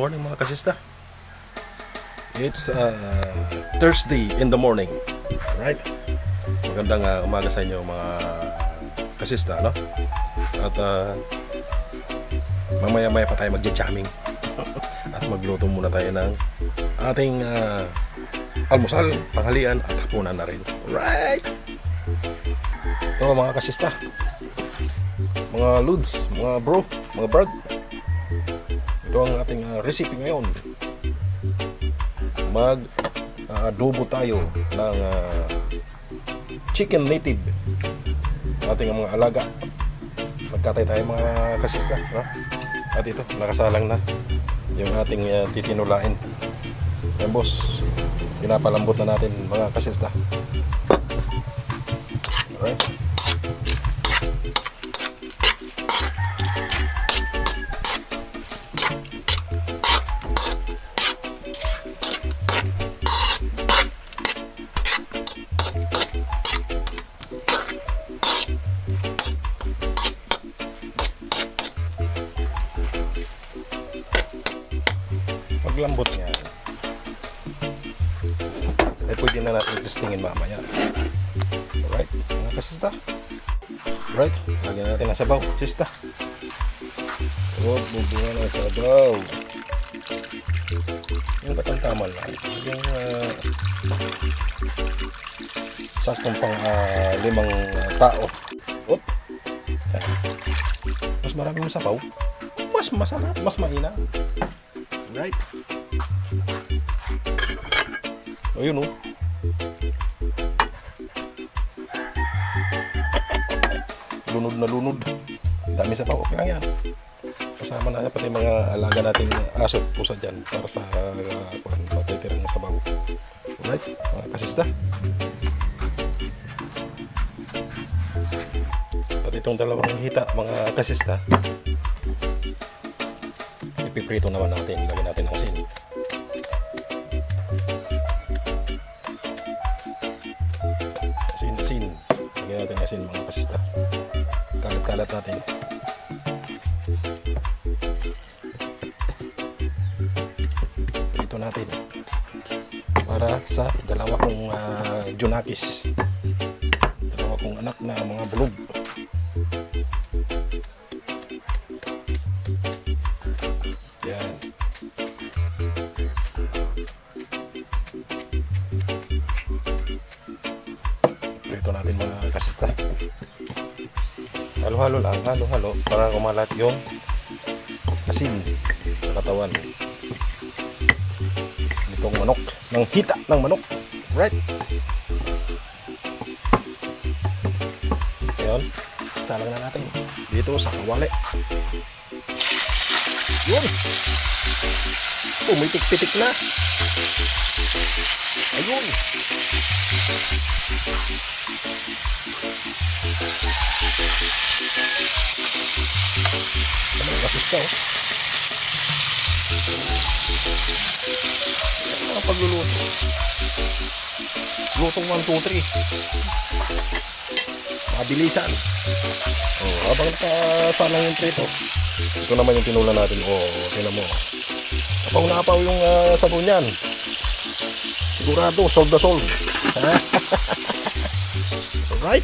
morning mga kasista. It's Thursday in the morning. Right? Magandang umaga sa inyo mga kasista, no? At mamaya-maya pa tayo magja-jamming. At magluto muna tayo ng ating almusal, tanghalian at hapunan na rin. Right? Ito mga kasista, mga lods, mga bro, mga brad. Ito ang ating recipe ngayon. Mag-adobo tayo ng chicken native. Ating mga alaga. Magkatay tayo mga kasista, no? At ito, nakasalang na yung ating titinulain. Yan boss, pinapalambot na natin mga kasista. Alright. Paglambot niya ay pwede na natin testingin mamaya. Alright, mga kasista. Alright, lagyan natin ang sabaw, sista. Bubungan ng sabaw. Yung katamtaman lang. Yung saktong pang 5 tao. Oop. Mas maraming sabaw, mas masarap, mas mainam. Right? Ayun oh. Lunod na lunod. Dami sa pao. Okay lang yan. Kasama na pati mga alaga nating aso at pusa dyan para sa matitirang sabaw. Alright, mga kasista. At itong dalawang hita, mga kasista, ipiprito naman natin. Lagyan natin ng asin. Asin. Lagyan natin ng asin mga kasista. Kalat-kalat natin. Prito natin. Para sa dalawa kong junakis. Dalawa kong anak na mga bulog. Prito natin mga kasista. Halo-halo lang, halo-halo para kumalat yung asin sa katawan nitong manok, ng hita ng manok. Right? Ngayon, salang na natin dito sa kawali. Yun! Umitik-pitik na. Ayun! Ano kasista oh? Ano mga pagluluto? Lutong 1, 2, 3. Mabilisan. Oh, habang nakasalang yung prito, ito naman yung tinula natin. Oh, tingnan mo. Apaw-napaw yung sabon yan. Sigurado, solve na solve. Alright.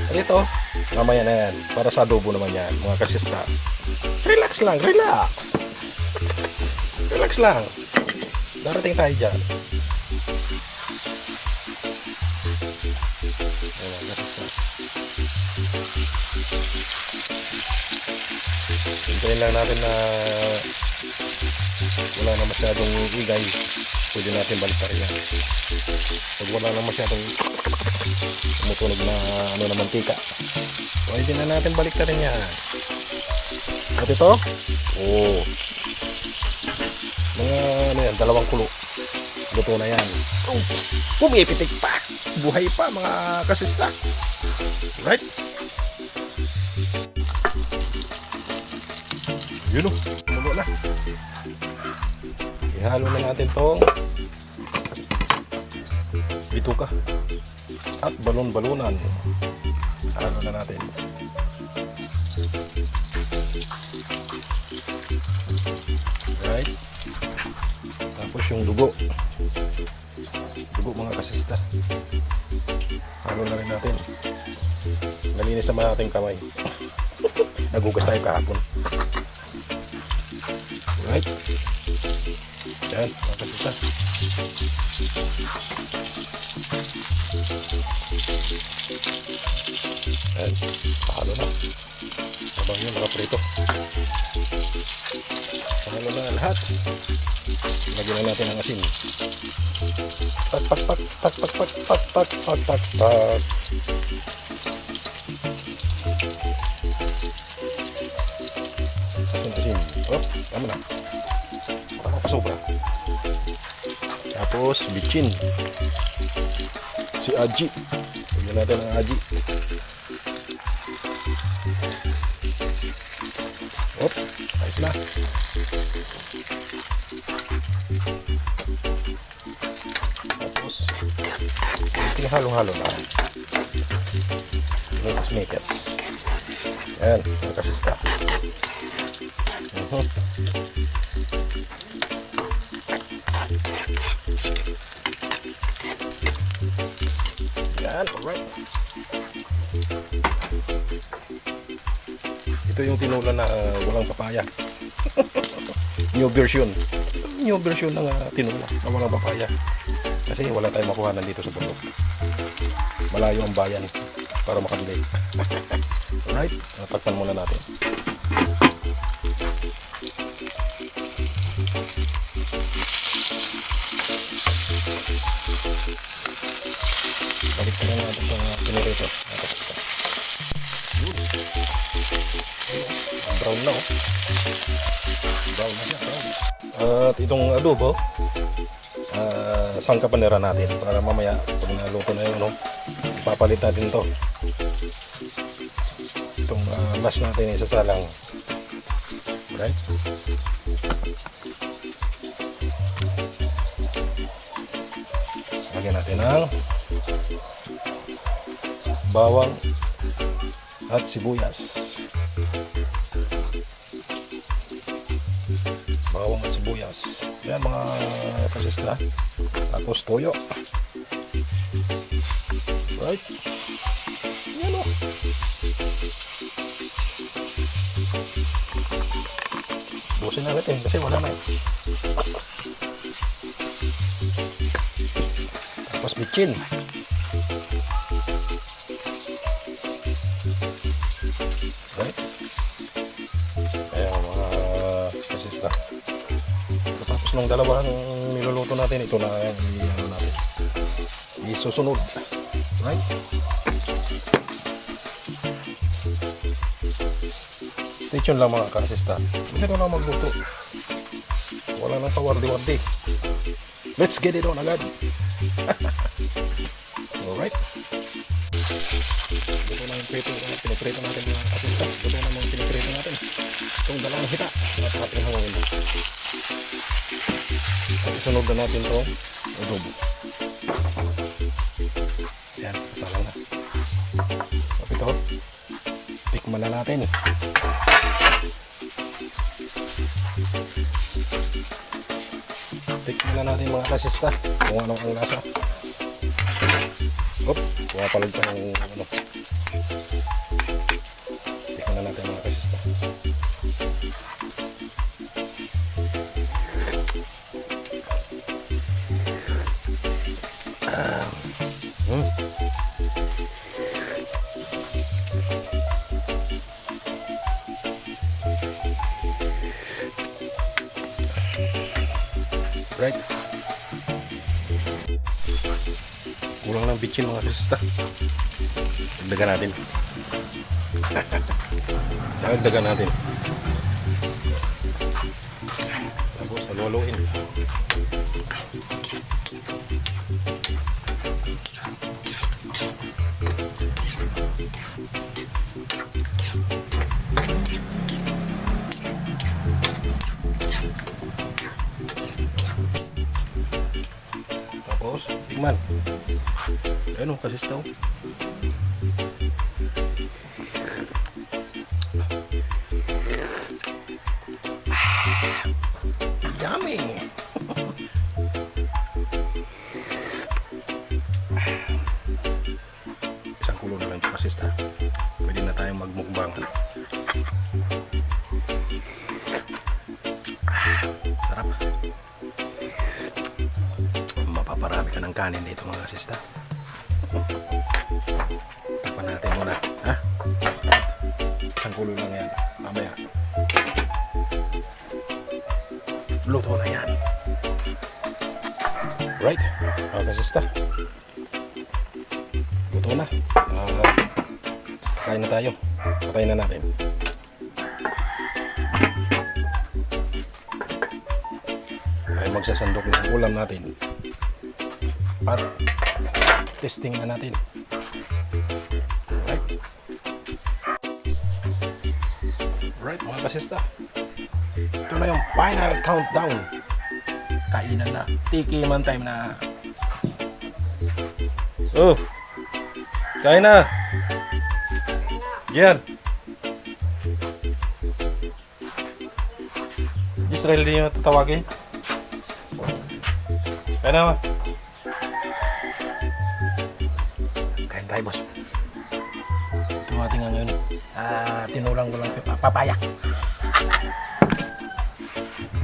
Ito, mamaya na yan. Para sa adobo naman yan, mga kasista. Relax lang, relax. Relax lang. Darating tayo dyan. Ayan, kasista. Hintayin lang natin na wala na masyadong igay. Pwede natin balik pa rin yan. Pag wala na masyadong tumutunog na na mantika, pwede na natin balik pa rin yan. At ito, oh, mga yan, 2 kulo. Luto na yan. Oh, pumipitik pa. Buhay pa mga kasista. Right? Yun o, luto na. Ihalo na natin tong bituka at balon-balunan. Halo na natin. Right? Tapos yung dugo. Dugo mga kasista. Halo na rin natin. Nalinis naman natin kamay. Nagugas tayo kahapon. Right? Yan, mga kasista. Yan, halo na. Habang yun, nakaprito. Halo na lahat. Lagyan na natin ang asin. Tak tak tak tak tak tak tak tak tak tak tak. Asin. Oh, tama na. Baka pasobra. Tapos bitchin. Si Aji. Lagyan natin ang Aji. Op, ayos na. Tapos halong-halo na. Mekas. Yan, mga kasista. Yan, alright. Ito yung tinula na walang papaya. New version ng tinula na walang papaya. Kasi wala tayong makuhanan dito sa bundok. Malayo ang bayan para makabili. Alright, takpan muna natin. Balik na natin sa pinirito. Brown na, oh. Brown na siya, brown. At itong adobo, sangkapanera natin para mamaya pag naluto na yun, no, ipapalit natin to. Itong mash natin isasalang. Right? Lagyan natin ang bawang at sibuyas. Bawang at sibuyas. Yan mga kasista. Tapos toyo. Right? Yan o. Busin na natin kasi wala na. Tapos bitchin. Right? Ayan mga kasista. Tapos nung dalawang niluluto natin, ito na yung natin. Isusunod. Right? Stay tuned lang mga kasista. Hindi ko na magluto. Wala nang pawardi-wardi. Let's get it on agad. Alright. Ito na yung piniprito natin mga kasista. Ito na yung piniprito natin. Itong dalawang hita. Natapin hangin. At isunod na natin itong adobo. Yan, kasalang na. At ito, tikman na natin. Tikman na natin mga kasista kung ano ang lasa. Hop, pumapalag pa ng ano. Tikman na natin mga kasista. Right? Kulang ng bitchin mga kasista. Dagdagan natin. Dagdagan natin. Tapos haluin. Tapos tikman. Ayan o, kasista o. kasista. Pwede na tayong magmukbangan. Sarap. Mapaparami ka ng kanin dito mga kasista. Takpan natin muna. Ha? Isang kulo lang yan. Mamaya. Luto na yan. Right? Mga kasista. Luto na. Kain na tayo. Patayin na natin. Ay magsasandok ng ulam natin. At testing na natin. Right? Right mga kasista. Ito na yung final countdown. Kainan na. Tikiman time na. Oh. Kain na. Yan. Israel din yung tatawagin. Kain na. Kain tayo, boss. Ito ang ating ngayon. Tinulang ko lang papaya.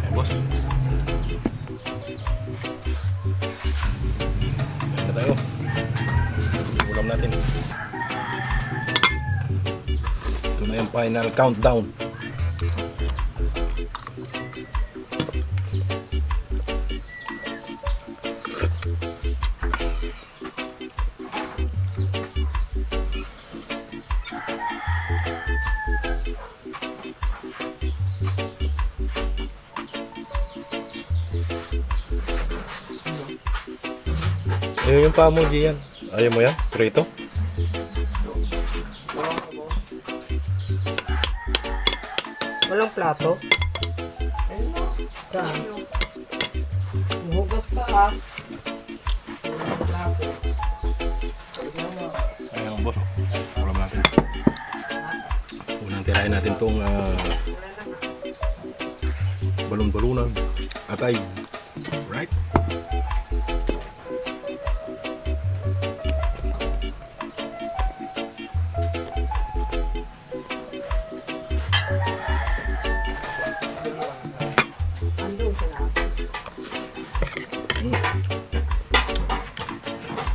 Kain, boss. Kain na tayo. Ulam natin. Ito na yung final countdown. Yung paa mo, Gian. Ayaw mo yan? Prito? Walang plato? Saan? Hugas ka ha. Walang plato. Ayan, boss. Ulam natin. Unang tirahin natin itong balon-balunan. Atay. Right?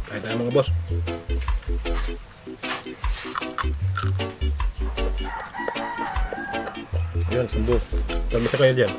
Kahit tayo mga boss. Ayan, sumbo. Kalmasa kayo dyan.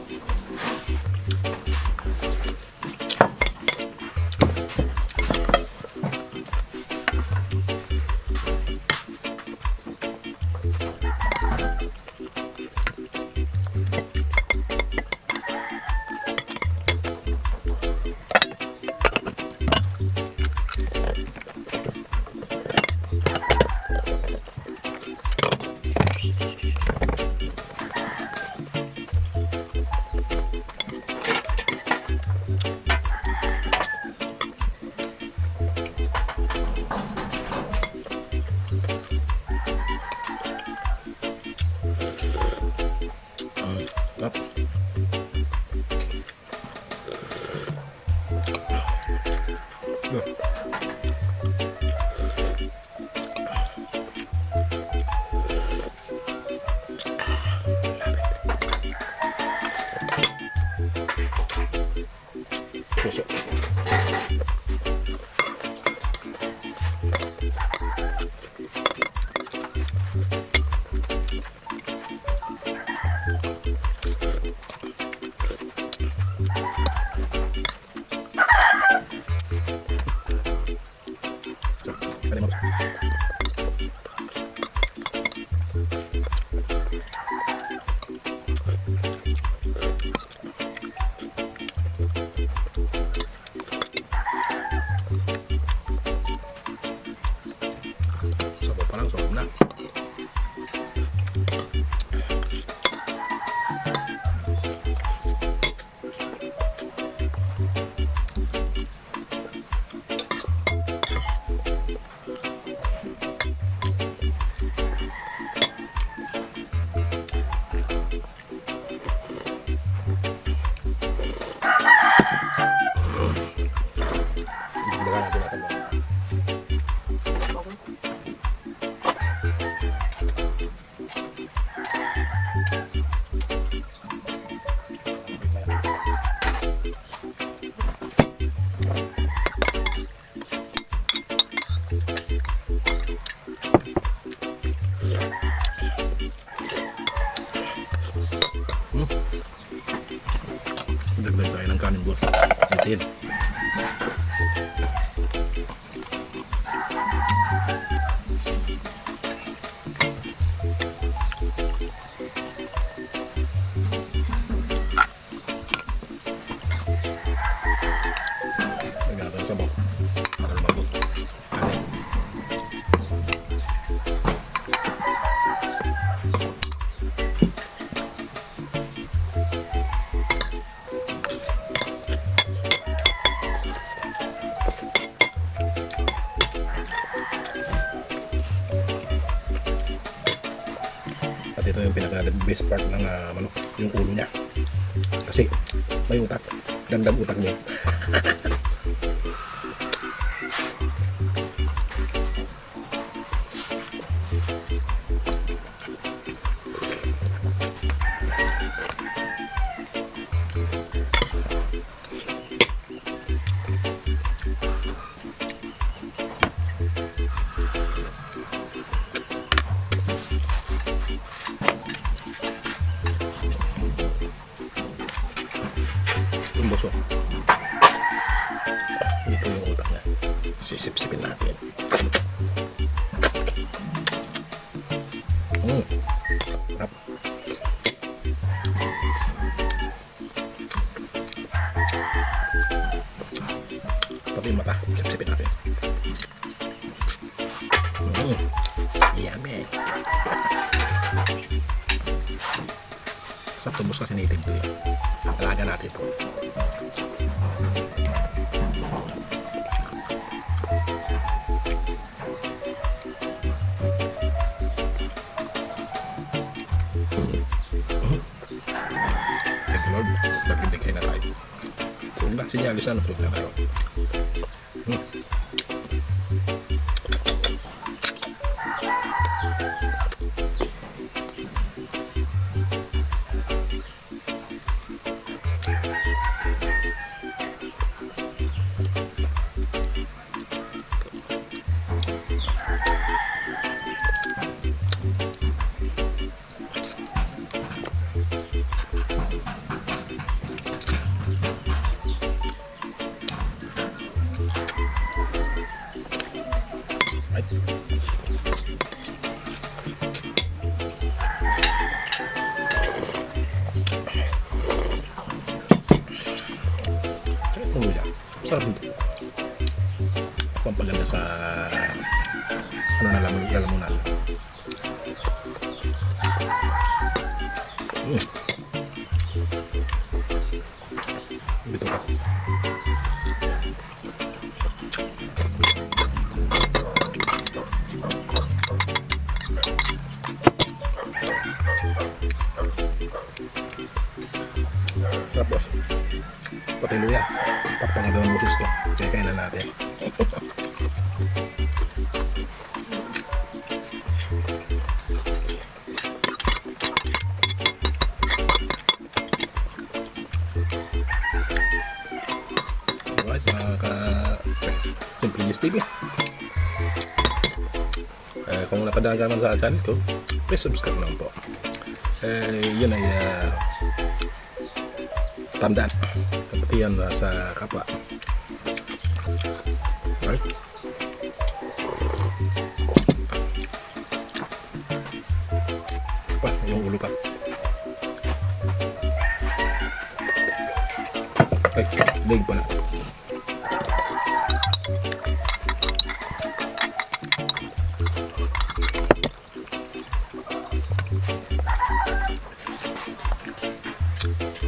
Up. Go. Puso. Sabaw pa lang, sarap na. Ilagay natin nasa loob. natin. Nagkataon sa bawang para lumabot. Ayan. At ito yung pinaka-best part ng manok, yung ulo niya. Kasi may utak, dagdag utak niya. Tumboso. Ito yung utak niya. Sisip-sipin natin. Sarap. Pati yung mata. Sip-sipin natin. Yummy. Sa tumbos kasi native to yun. Alaga natin ito. Thank you Lord. Nagbibigay na tayo. Kung na, sinyalis na tulog na tayo. Sarap nito. Pampaganda sa lalamunan. Dito ka. Sarap boss. Pati luya. Papaganda ng butis to. Kaya kainan natin. Alright, mga ka-Simple Gist TV. Kung napadaan ka naman sa channel ko, please subscribe naman po. Yun ay tandaan. Kapatihan sa kapwa. Alright. Pa, yung ulo pa. Ay, leg pala.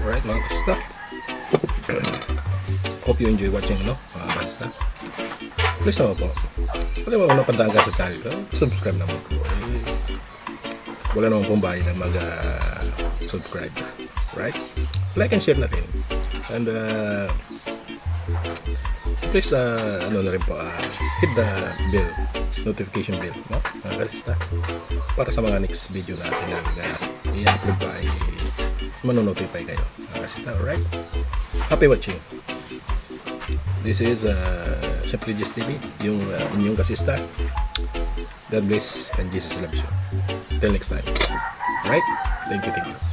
Alright mga kasta. Hope you enjoy watching mga kasta. Please naman po. Wala mo napadaan ka sa channel ko. Subscribe naman po. Wala naman pong bayad na mag-subscribe. Right? Like and share natin. And please ano na rin po, hit the bell, notification bell, no? Mga kasta. Para sa mga next video natin na i-upload pa ay manonotify kayo. Mga kasta, alright? Happy watching. This is Simple Gist TV, yung inyong kasista. God bless and Jesus loves you. Till next time. Right? Thank you.